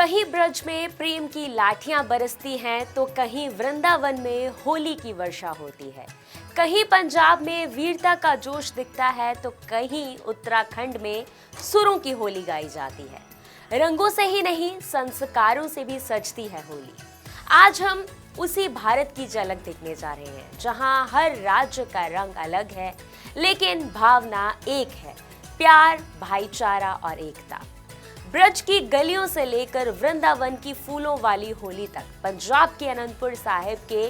कहीं ब्रज में प्रेम की लाठियां बरसती हैं तो कहीं वृंदावन में होली की वर्षा होती है। कहीं पंजाब में वीरता का जोश दिखता है तो कहीं उत्तराखंड में सुरों की होली गाई जाती है। रंगों से ही नहीं, संस्कारों से भी सजती है होली। आज हम उसी भारत की झलक देखने जा रहे हैं जहां हर राज्य का रंग अलग है लेकिन भावना एक है, प्यार, भाईचारा और एकता। ब्रज की गलियों से लेकर वृंदावन की फूलों वाली होली तक, पंजाब के अनंतपुर साहिब के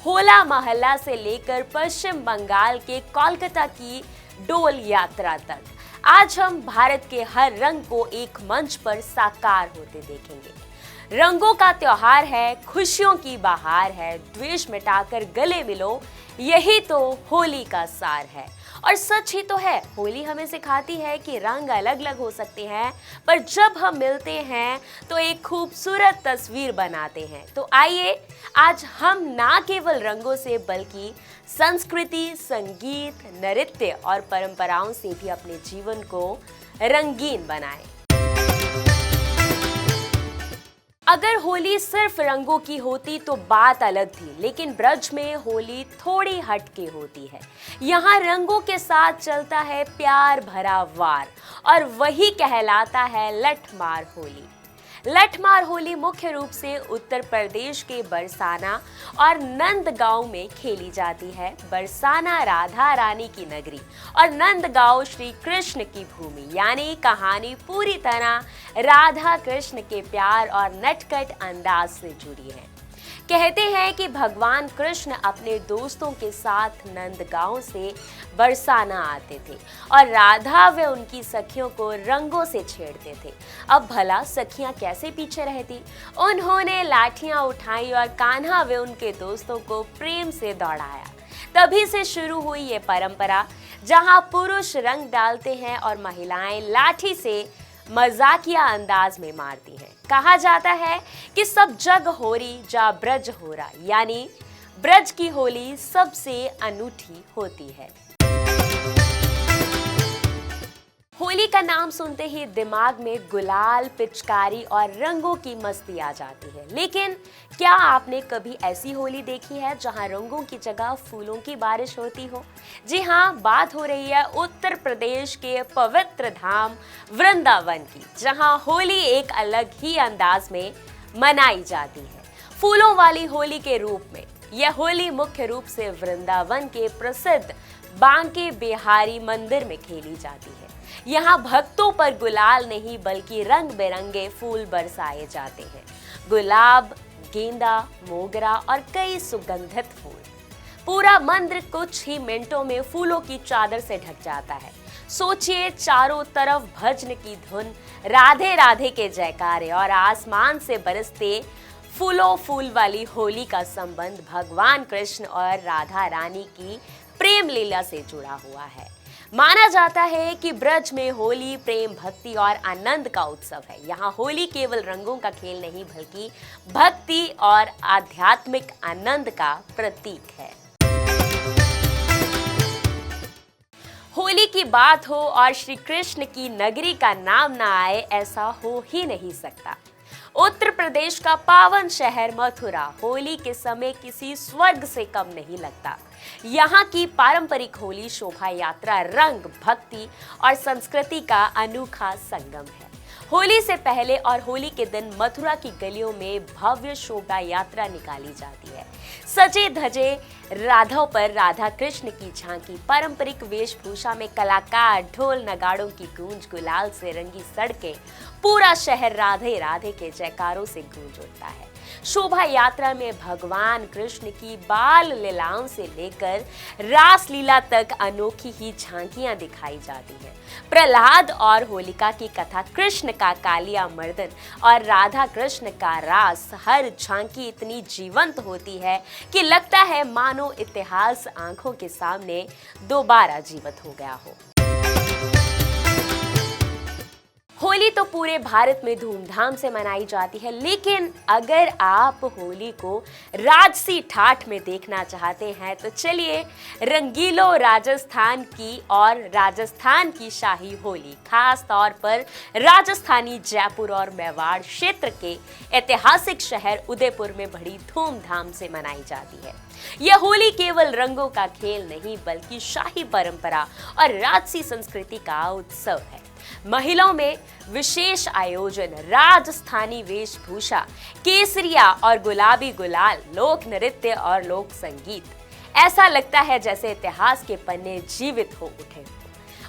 होला मोहल्ला से लेकर पश्चिम बंगाल के कोलकाता की डोल यात्रा तक, आज हम भारत के हर रंग को एक मंच पर साकार होते देखेंगे। रंगों का त्योहार है, खुशियों की बहार है, द्वेष मिटाकर गले मिलो, यही तो होली का सार है। और सच ही तो है, होली हमें सिखाती है कि रंग अलग अलग हो सकते हैं, पर जब हम मिलते हैं तो एक खूबसूरत तस्वीर बनाते हैं। तो आइए आज हम ना केवल रंगों से बल्कि संस्कृति, संगीत, नृत्य और परंपराओं से भी अपने जीवन को रंगीन बनाएं। अगर होली सिर्फ रंगों की होती तो बात अलग थी, लेकिन ब्रज में होली थोड़ी हटके होती है। यहाँ रंगों के साथ चलता है प्यार भरा वार और वही कहलाता है लठमार होली। लठमार होली मुख्य रूप से उत्तर प्रदेश के बरसाना और नंदगांव में खेली जाती है। बरसाना राधा रानी की नगरी और नंदगांव श्री कृष्ण की भूमि, यानी कहानी पूरी तरह राधा कृष्ण के प्यार और नटखट अंदाज से जुड़ी है। कहते हैं कि भगवान कृष्ण अपने दोस्तों के साथ नंदगांव से बरसाना आते थे और राधा व उनकी सखियों को रंगों से छेड़ते थे। अब भला सखियां कैसे पीछे रहती? उन्होंने लाठियां उठाई और कान्हा व उनके दोस्तों को प्रेम से दौड़ाया। तभी से शुरू हुई ये परंपरा जहां पुरुष रंग डालते हैं और महिलाएं लाठी से मजाकिया अंदाज में मारती हैं। कहा जाता है कि सब जग होरी जा ब्रज होरा, यानी ब्रज की होली सबसे अनूठी होती है। होली का नाम सुनते ही दिमाग में गुलाल, पिचकारी और रंगों की मस्ती आ जाती है। लेकिन क्या आपने कभी ऐसी होली देखी है जहां रंगों की जगह फूलों की बारिश होती हो? जी हाँ, बात हो रही है उत्तर प्रदेश के पवित्र धाम वृंदावन की, जहां होली एक अलग ही अंदाज में मनाई जाती है, फूलों वाली होली के रूप में। यह होली मुख्य रूप से वृंदावन के प्रसिद्ध बांके बिहारी मंदिर में खेली जाती है। यहाँ भक्तों पर गुलाल नहीं बल्कि रंग बिरंगे फूल बरसाए जाते हैं। गुलाब, गेंदा, मोगरा और कई सुगंधित फूल। पूरा मंदिर कुछ ही मिनटों में फूलों की चादर से ढक जाता है। सोचिए, चारों तरफ भजन की धुन, राधे राधे के जयकारे और आसमान से बरसते फूलों फूल वाली होली का संबंध भगवान कृष्ण और राधा रानी की प्रेम लीला से जुड़ा हुआ है। माना जाता है कि ब्रज में होली प्रेम, भक्ति और आनंद का उत्सव है। यहाँ होली केवल रंगों का खेल नहीं बल्कि भक्ति और आध्यात्मिक आनंद का प्रतीक है। होली की बात हो और श्री कृष्ण की नगरी का नाम ना आए, ऐसा हो ही नहीं सकता। उत्तर प्रदेश का पावन शहर मथुरा होली के समय किसी स्वर्ग से कम नहीं लगता। यहाँ की पारंपरिक होली शोभा यात्रा रंग, भक्ति और संस्कृति का अनोखा संगम है। होली से पहले और होली के दिन मथुरा की गलियों में भव्य शोभा यात्रा निकाली जाती है। सजे धजे राधों पर राधा कृष्ण की झांकी, पारंपरिक वेशभूषा में कलाकार, ढोल नगाड़ों की गूंज, गुलाल से रंगी सड़कें, पूरा शहर राधे राधे के जयकारों से गूंज उठता है। शोभा यात्रा में भगवान कृष्ण की बाल लीलाओं से लेकर रास लीला तक अनोखी ही झांकियां दिखाई जाती हैं। प्रहलाद और होलिका की कथा, कृष्ण का कालिया मर्दन और राधा कृष्ण का रास, हर झांकी इतनी जीवंत होती है कि लगता है मानो इतिहास आंखों के सामने दोबारा जीवित हो गया हो। होली तो पूरे भारत में धूमधाम से मनाई जाती है, लेकिन अगर आप होली को राजसी ठाठ में देखना चाहते हैं तो चलिए रंगीलो राजस्थान की और राजस्थान की शाही होली खास तौर पर राजस्थानी जयपुर और मेवाड़ क्षेत्र के ऐतिहासिक शहर उदयपुर में बड़ी धूमधाम से मनाई जाती है। यह होली केवल रंगों का खेल नहीं बल्कि शाही परंपरा और राजसी संस्कृति का उत्सव है। महिलाओं में विशेष आयोजन, राजस्थानी वेशभूषा, केसरिया और गुलाबी गुलाल, लोक नृत्य और लोक संगीत, ऐसा लगता है जैसे इतिहास के पन्ने जीवित हो उठे।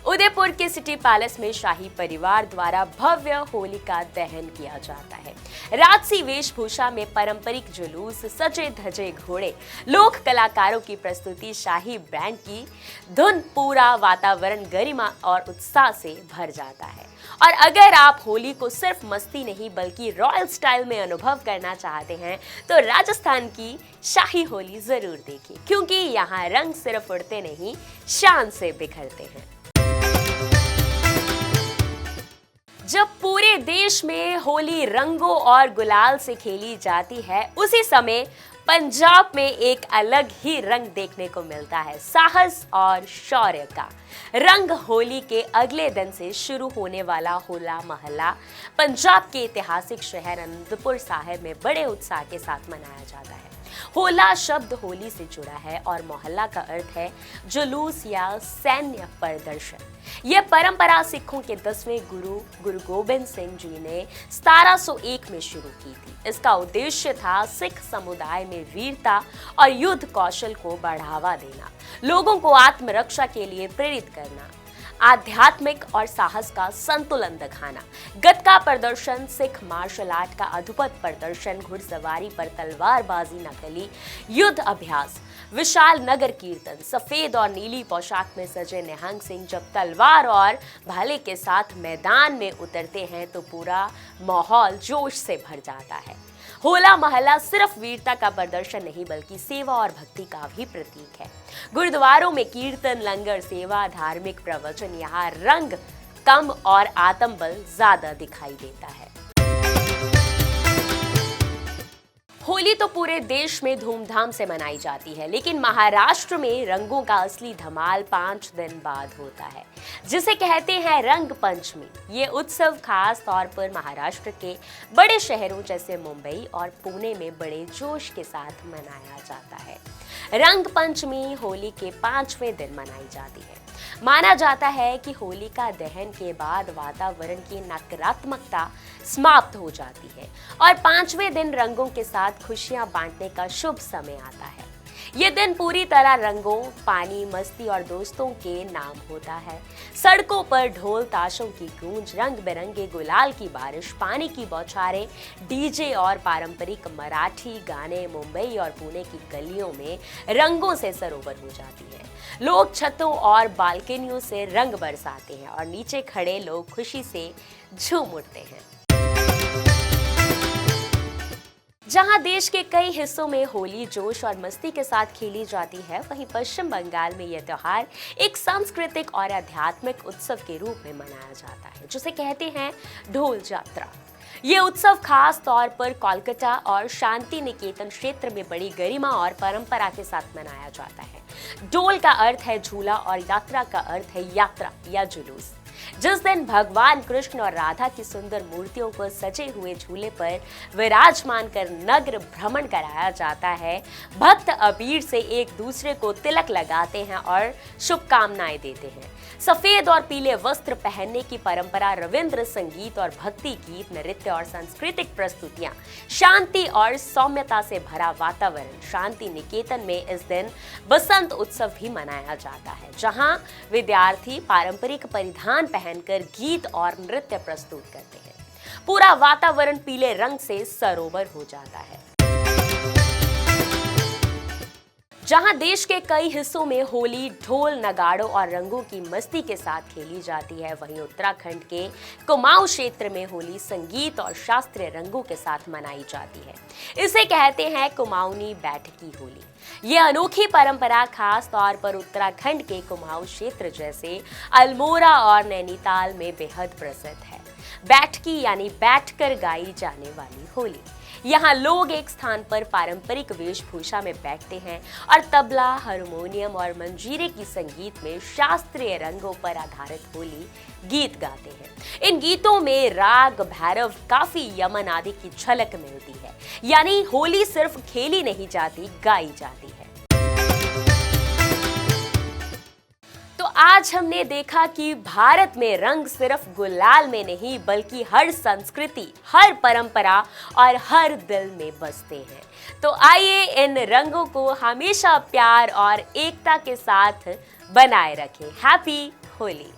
उदयपुर के सिटी पैलेस में शाही परिवार द्वारा भव्य होलिका दहन किया जाता है। राजसी वेशभूषा में पारंपरिक जुलूस, सजे धजे घोड़े, लोक कलाकारों की प्रस्तुति, शाही बैंड की धुन, पूरा वातावरण गरिमा और उत्साह से भर जाता है। और अगर आप होली को सिर्फ मस्ती नहीं बल्कि रॉयल स्टाइल में अनुभव करना चाहते हैं तो राजस्थान की शाही होली जरूर देखिए, क्योंकि यहाँ रंग सिर्फ उड़ते नहीं, शान से बिखरते हैं। जब पूरे देश में होली रंगों और गुलाल से खेली जाती है, उसी समय पंजाब में एक अलग ही रंग देखने को मिलता है, साहस और शौर्य का। रंग होली के अगले दिन से शुरू होने वाला होला महल्ला पंजाब के ऐतिहासिक शहर अनंतपुर साहिब में बड़े उत्साह के साथ मनाया जाता है। होला शब्द होली से जुड़ा है और मोहल्ला का अर्थ है जुलूस या सैन्य प्रदर्शन। यह परंपरा सिखों के 10वें गुरु गोबिंद सिंह जी ने 1701 में शुरू की थी। इसका उद्देश्य था सिख समुदाय में वीरता और युद्ध कौशल को बढ़ावा देना, लोगों को आत्मरक्षा के लिए प्रेरित करना, आध्यात्मिक और साहस का संतुलन दिखाना। गतका प्रदर्शन, सिख मार्शल आर्ट का अद्भुत प्रदर्शन, घुड़सवारी पर तलवारबाजी, नकली युद्ध अभ्यास, विशाल नगर कीर्तन, सफेद और नीली पोशाक में सजे निहंग सिंह जब तलवार और भाले के साथ मैदान में उतरते हैं तो पूरा माहौल जोश से भर जाता है। होला महल्ला सिर्फ वीरता का प्रदर्शन नहीं बल्कि सेवा और भक्ति का भी प्रतीक है। गुरुद्वारों में कीर्तन, लंगर सेवा, धार्मिक प्रवचन, यहाँ रंग कम और आत्मबल ज्यादा दिखाई देता है। होली तो पूरे देश में धूमधाम से मनाई जाती है, लेकिन महाराष्ट्र में रंगों का असली धमाल 5 दिन बाद होता है, जिसे कहते हैं रंग पंचमी। ये उत्सव खास तौर पर महाराष्ट्र के बड़े शहरों जैसे मुंबई और पुणे में बड़े जोश के साथ मनाया जाता है। रंग पंचमी होली के 5वें दिन मनाई जाती है। माना जाता है कि होलिका दहन के बाद वातावरण की नकारात्मकता समाप्त हो जाती है और 5वें दिन रंगों के साथ खुशियां बांटने का शुभ समय आता है। ये दिन पूरी तरह रंगों, पानी, मस्ती और दोस्तों के नाम होता है। सड़कों पर ढोल ताशों की गूंज, रंग बिरंगे गुलाल की बारिश, पानी की बौछारें, डीजे और पारंपरिक मराठी गाने मुंबई और पुणे की गलियों में रंगों से सरोवर हो जाती है। लोग छतों और बालकनियों से रंग बरसाते हैं और नीचे खड़े लोग खुशी से झूम उठते हैं। जहां देश के कई हिस्सों में होली जोश और मस्ती के साथ खेली जाती है, वहीं पश्चिम बंगाल में यह त्योहार एक सांस्कृतिक और आध्यात्मिक उत्सव के रूप में मनाया जाता है, जिसे कहते हैं ढोल यात्रा। ये उत्सव खास तौर पर कोलकाता और शांति निकेतन क्षेत्र में बड़ी गरिमा और परंपरा के साथ मनाया जाता है। ढोल का अर्थ है झूला और यात्रा का अर्थ है यात्रा या जुलूस। जिस दिन भगवान कृष्ण और राधा की सुंदर मूर्तियों को सजे हुए झूले पर विराजमान कर नगर भ्रमण कराया जाता है, भक्त अबीर से एक दूसरे को तिलक लगाते हैं और शुभकामनाएं देते हैं। सफेद और पीले वस्त्र पहनने की परंपरा, रविंद्र संगीत और भक्ति गीत, नृत्य और सांस्कृतिक प्रस्तुतियां, शांति और सौम्यता से भरा वातावरण। शांति निकेतन में इस दिन बसंत उत्सव भी मनाया जाता है, जहां विद्यार्थी पारंपरिक परिधान पहनकर गीत और नृत्य प्रस्तुत करते हैं। पूरा वातावरण पीले रंग से सरोवर हो जाता है। जहां देश के कई हिस्सों में होली ढोल नगाड़ों और रंगों की मस्ती के साथ खेली जाती है, वहीं उत्तराखंड के कुमाऊं क्षेत्र में होली संगीत और शास्त्रीय रंगों के साथ मनाई जाती है। इसे कहते हैं कुमाऊनी बैठकी होली। ये अनोखी परंपरा खास तौर पर उत्तराखंड के कुमाऊं क्षेत्र जैसे अल्मोड़ा और नैनीताल में बेहद प्रसिद्ध है। बैठकी यानी बैठकर गाई जाने वाली होली। यहाँ लोग एक स्थान पर पारंपरिक वेशभूषा में बैठते हैं और तबला, हारमोनियम और मंजीरे की संगीत में शास्त्रीय रंगों पर आधारित होली गीत गाते हैं। इन गीतों में राग, भैरव, काफी, यमन आदि की झलक मिलती है। यानी होली सिर्फ खेली नहीं जाती, गाई जाती है। तो आज हमने देखा कि भारत में रंग सिर्फ गुलाल में नहीं बल्कि हर संस्कृति, हर परंपरा और हर दिल में बसते हैं। तो आइए इन रंगों को हमेशा प्यार और एकता के साथ बनाए रखें। हैप्पी होली।